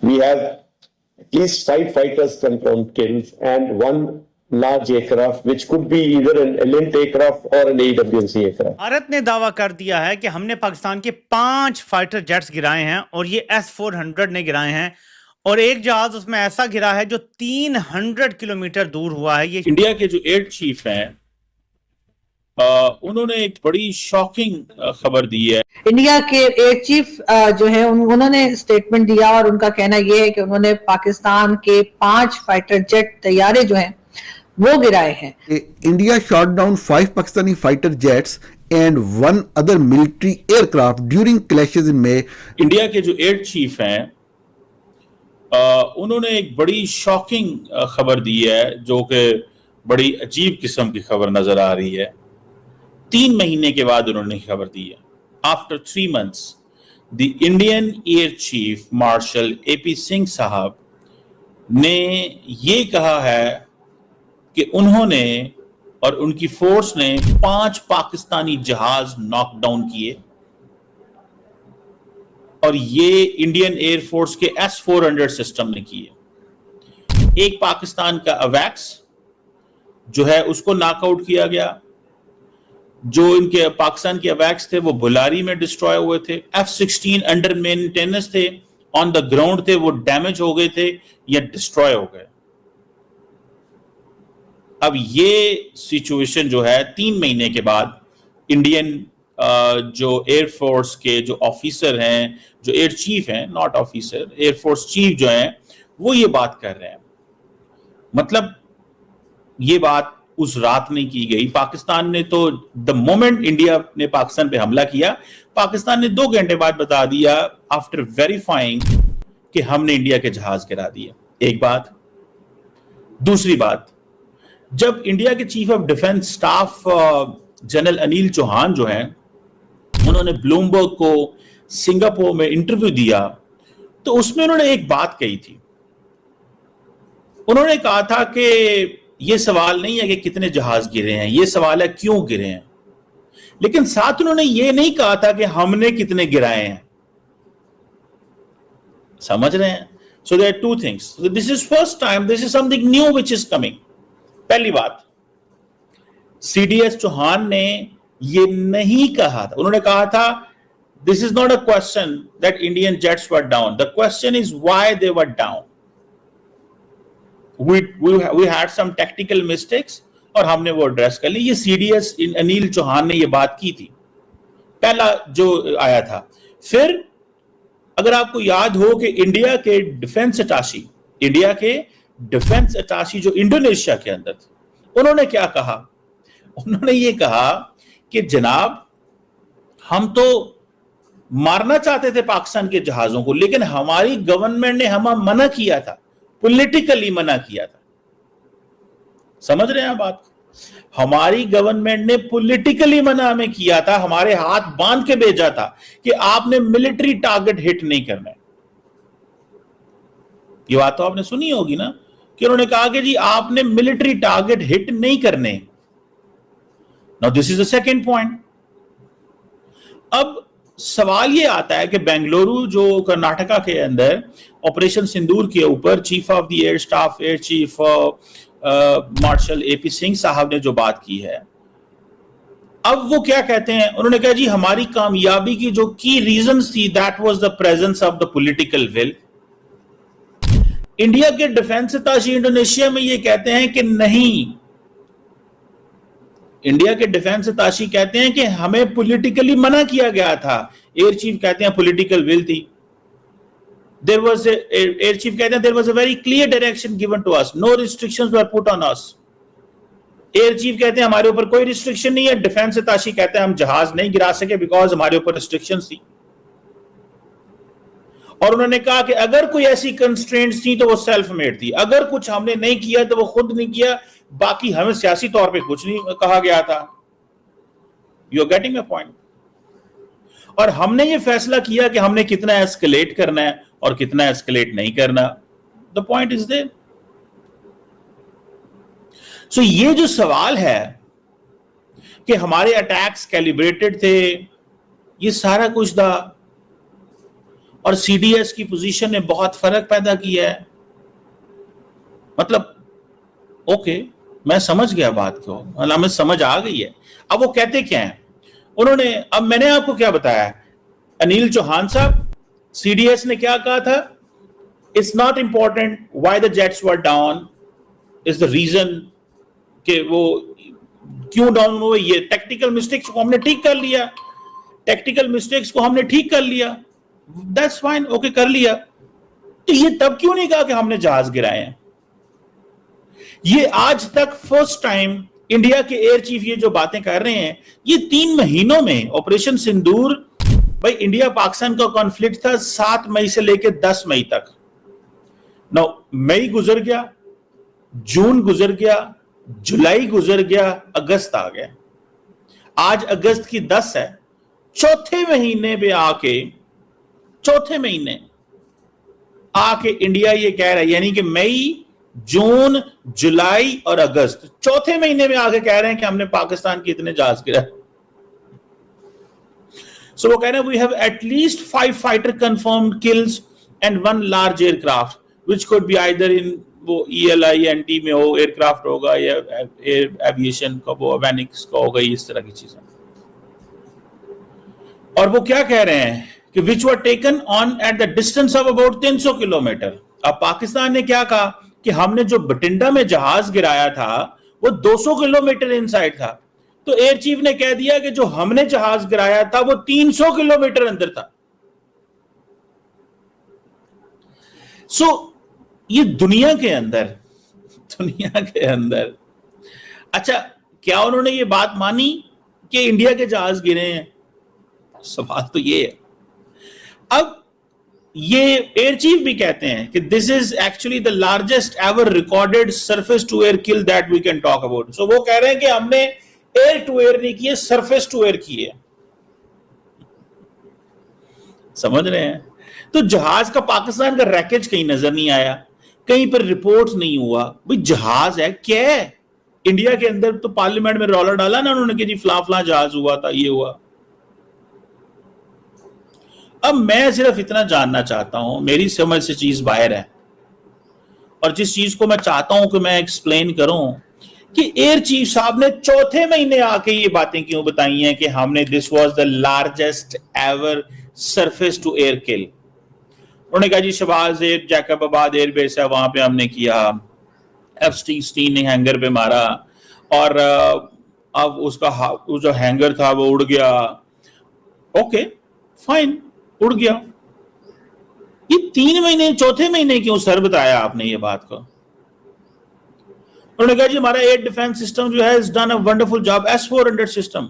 We have at least 5 fighters confirmed kills and 1 large aircraft, which could be either an Elint aircraft or an AWMC aircraft. Bharat ने दावा कर दिया है कि हमने पाकिस्तान के 5 फाइटर जेट्स गिराए हैं और ये S-400 ने गिराए हैं और एक जहाज उसमें ऐसा गिरा है जो 300 किलोमीटर दूर हुआ है। ये इंडिया के जो एयर चीफ हैं उन्होंने एक बड़ी शॉकिंग खबर दी है। इंडिया के एयर चीफ जो है उन्होंने स्टेटमेंट दिया और उनका कहना यह है कि उन्होंने पाकिस्तान के 5 फाइटर जेट तैयारे जो हैं वो गिराए हैं। India shot down 5 Pakistani fighter jets and 1 other military aircraft during clashes in may. India के जो एयर चीफ हैं उन्होंने एक बड़ी शॉकिंग खबर दी है जो कि बड़ी अजीब किस्म की खबर नजर आ रही है। 3 महीने के बाद उन्होंने खबर दी है। After 3 months the Indian air chief marshal AP Singh साहब ने ये कहा है कि उन्होंने और उनकी फोर्स ने 5 पाकिस्तानी जहाज नॉकडाउन किए और ये इंडियन एयरफोर्स के S-400 सिस्टम ने किए। एक पाकिस्तान का अवैक्स जो है उसको नॉकआउट किया गया। जो इनके पाकिस्तान के अवैक्स थे वो बुलारी में डिस्ट्रॉय हुए थे। F-16 अंडर मेंटेनेंस थे, ऑन द ग्राउंड थे, वो डैमेज हो गए थे या डिस्ट्रॉय हो गए। अब ये सिचुएशन जो है 3 महीने के बाद इंडियन जो एयरफोर्स के जो ऑफिसर हैं, जो एयर चीफ हैं, नॉट ऑफिसर, एयरफोर्स चीफ जो हैं वो ये बात कर रहे हैं। मतलब ये बात उस रात नहीं की गई। पाकिस्तान ने तो द मोमेंट इंडिया ने पाकिस्तान पे हमला किया, पाकिस्तान ने 2 घंटे बाद बता दिया आफ्टर वेरीफाइंग कि हमने इंडिया के जहाज गिरा दिए। एक बात। दूसरी बात, जब इंडिया के chief of defence staff general Anil Chauhan जो हैं उन्होंने ब्लूमबर्ग को सिंगापुर में इंटरव्यू दिया तो उसमें उन्होंने एक बात कही थी। उन्होंने कहा था कि ये सवाल नहीं है कि कितने जहाज गिरे हैं, ये सवाल है क्यों गिरे हैं। लेकिन साथ उन्होंने ये नहीं कहा था कि हमने कितने गिराए हैं। समझ रहे हैं? So there are 2 things. This is first time, this is something new which is coming. पहली बात, CDS चौहान ने ये नहीं कहा था। उन्होंने कहा था this is not a question that Indian jets were down, the question is why they were down. We had some tactical mistakes और हमने वो एड्रेस कर ली। ये CDS अनिल चौहान ने ये बात की थी, पहला जो आया था। फिर अगर आपको याद हो कि इंडिया के डिफेंस अटाशी जो इंडोनेशिया के अंदर थे, उन्होंने क्या कहा? उन्होंने ये कहा कि जनाब हम तो मारना चाहते थे पाकिस्तान के जहाजों को, लेकिन हमारी गवर्नमेंट ने हमें मना किया था, पॉलिटिकली मना किया था। समझ रहे हैं आप बात? हमारी गवर्नमेंट ने पॉलिटिकली मना हमें किया था, हमारे हाथ बांध के भेजा था कि आपने मिलिट्री टारगेट हिट नहीं करना है। ये बात तो आपने सुनी होगी ना कि उन्होंने कहा कि जी आपने मिलिट्री टारगेट हिट नहीं करने। Now this is the second point. अब सवाल ये आता है कि बेंगलुरु जो कर्नाटका के अंदर ऑपरेशन सिंदूर के ऊपर chief of the air staff air chief marshal AP Singh साहब ने जो बात की है, अब वो क्या कहते हैं? उन्होंने कहा जी हमारी कामयाबी की जो की रीजंस थी that was the presence of the political will. India के डिफेंस अताशी इंडोनेशिया में ये कहते हैं कि नहीं, इंडिया के डिफेंस अताशी कहते हैं कि हमें पॉलिटिकली मना किया गया था। एयर चीफ कहते हैं पॉलिटिकल विल थी। एयर चीफ कहते हैं there was a very clear direction given to us, no restrictions were put on us. Air chief कहते हैं हमारे ऊपर कोई रिस्ट्रिक्शन नहीं है। डिफेंस अताशी कहते हैं हम जहाज नहीं गिरा सके बिकॉज हमारे ऊपर रिस्ट्रिक्शंस थी। और उन्होंने कहा कि अगर कोई ऐसी कंस्ट्रेंट्स थी तो वो सेल्फ मेड थी, अगर कुछ हमने नहीं किया तो वो खुद नहीं किया, बाकी हमें सियासी तौर पे कुछ नहीं कहा गया था। You are getting my point? और हमने ये फैसला किया कि हमने कितना एस्केलेट करना है और कितना एस्केलेट नहीं करना। The point is there. So ये जो सवाल है कि हमारे अटैक्स कैलिब्रेटेड थे, ये सारा कुछ था। और सीडीएस की पोजीशन ने बहुत फर्क पैदा किया है। मतलब ओके, मैं समझ गया बात को, मतलब हमें समझ आ गई है। अब वो कहते क्या है उन्होंने, अब मैंने आपको क्या बताया, अनिल चौहान साहब, सीडीएस ने क्या कहा था, it's not important why the jets were down, is the reason कि वो क्यों डाउन हुए, ये टेक्निकल मिस्टेक्स को हमने ठीक कर लिया, टेक्निकल मिस्टेक्स को हमने ठीक कर लिया, दैट्स फाइन, ओके कर लिया। तो ये तब क्यों नहीं कहा कि हमने जहाज गिराए हैं? ये आज तक फर्स्ट टाइम इंडिया के एयर चीफ ये जो बातें कर रहे हैं, ये 3 महीनों में ऑपरेशन सिंदूर, भाई इंडिया पाकिस्तान का कॉन्फ्लिक्ट था 7 मई से लेकर 10 मई तक। नौ मई गुजर गया, जून गुजर गया, जुलाई गुजर गया, अगस्त आ गया, आज अगस्त की 10 है। चौथे महीने आके इंडिया ये कह रहा है, यानी कि मई, जून, जुलाई और अगस्त, चौथे महीने में आके कह रहे हैं कि हमने पाकिस्तान के इतने जहाज गिराए। सो वो कह रहे हैं we have at least 5 fighter confirmed kills and 1 large aircraft which could be either in वो ELINT में हो, एयरक्राफ्ट होगा या एयर एविएशन का, वो एवेनिक्स का होगा, इस तरह की चीजें। और वो क्या कह रहे हैं कि which were taken on at the distance of about 300 kilometre. अब पाकिस्तान ने क्या कहा कि हमने जो बटिंडा में जहाज गिराया था वो 200 किलोमीटर इनसाइड था, तो एयर चीफ ने कह दिया कि जो हमने जहाज गिराया था वो 300 किलोमीटर अंदर था। सो ये दुनिया के अंदर अच्छा, क्या उन्होंने ये बात मानी कि इंडिया के जहाज गिरे हैं? सवाल तो ये है। अब ये एयर चीफ भी कहते हैं कि this is actually the largest ever recorded surface to air kill that we can talk about. So वो कह रहे हैं कि हमने एयर टू एयर नहीं किए, सरफेस टू एयर किए। समझ रहे हैं? तो जहाज का पाकिस्तान का रैकेज कहीं नजर नहीं आया, कहीं पर रिपोर्ट नहीं हुआ, भाई जहाज है क्या है? इंडिया के अंदर तो पार्लियामेंट में रौला डाला ना उन्होंने कि जी फला जहाज हुआ था, ये हुआ। अब मैं सिर्फ इतना जानना चाहता हूं, मेरी समझ से चीज बाहर है, और जिस चीज को मैं चाहता हूं कि मैं एक्सप्लेन करूं कि एयर चीफ साहब ने चौथे महीने आके ये बातें क्यों बताई हैं कि हमने this was the largest ever surface to air kill. उन्होंने कहा जी शहबाज एयर जैकबाबाद एयरबेस है, वहां पे हमने किया, F-16 ने हैंगर पे मारा, और अब उसका जो हैंगर था वो उड़ गया। ओके फाइन, उड़ गया। ये 3 महीने, चौथे महीने क्यों सर बताया आपने ये बात को? उन्होंने कहा जी हमारा एयर डिफेंस सिस्टम जो है is done a wonderful job, S-400 system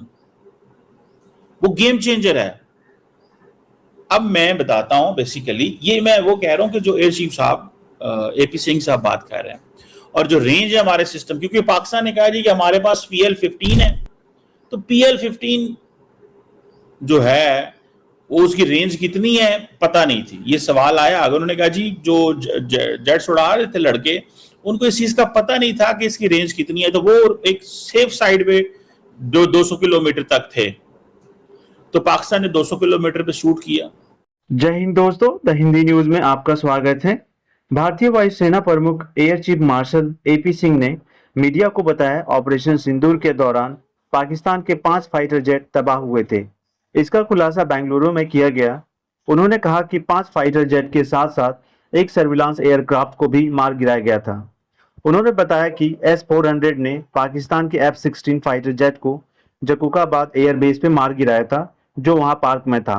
वो गेम चेंजर है। अब मैं बताता हूं, बेसिकली ये मैं वो कह रहा हूं कि जो एयर चीफ साहब AP सिंह साहब बात कर रहे हैं, और जो रेंज है हमारे सिस्टम, क्योंकि पाकिस्तान ने कहा जी कि हमारे पास PL-15 है, तो PL-15 जो है वो उसकी रेंज कितनी है पता नहीं थी। ये सवाल आया, अगर उन्होंने कहा जी जो जेट्स उड़ा रहे थे लड़के, उनको इस चीज का पता नहीं था कि इसकी रेंज कितनी है, तो वो एक सेफ साइड पे 200 किलोमीटर तक थे, तो पाकिस्तान ने 200 किलोमीटर पे शूट किया। जय हिंद दोस्तों, द हिंदी न्यूज में आपका स्वागत है। भारतीय वायुसेना प्रमुख air chief marshal AP Singh ने मीडिया को बताया ऑपरेशन सिंदूर के दौरान पाकिस्तान के 5 फाइटर जेट तबाह हुए थे। इसका खुलासा बेंगलुरु में किया गया। उन्होंने कहा कि 5 फाइटर जेट के साथ साथ एक सर्विलांस एयरक्राफ्ट को भी मार गिराया गया था। उन्होंने बताया कि S-400 ने पाकिस्तान के F-16 फाइटर जेट को जकूकाबाद एयरबेस पे मार गिराया था, जो वहां पार्क में था।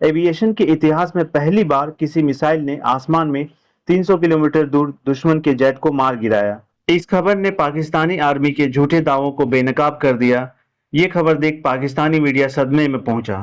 एविएशन के इतिहास में पहली बार किसी मिसाइल ने आसमान में 300 किलोमीटर दूर दुश्मन के जेट को मार गिराया। इस खबर ने पाकिस्तानी आर्मी के झूठे दावों को बेनकाब कर दिया। ये खबर देख पाकिस्तानी मीडिया सदमे में पहुंचा।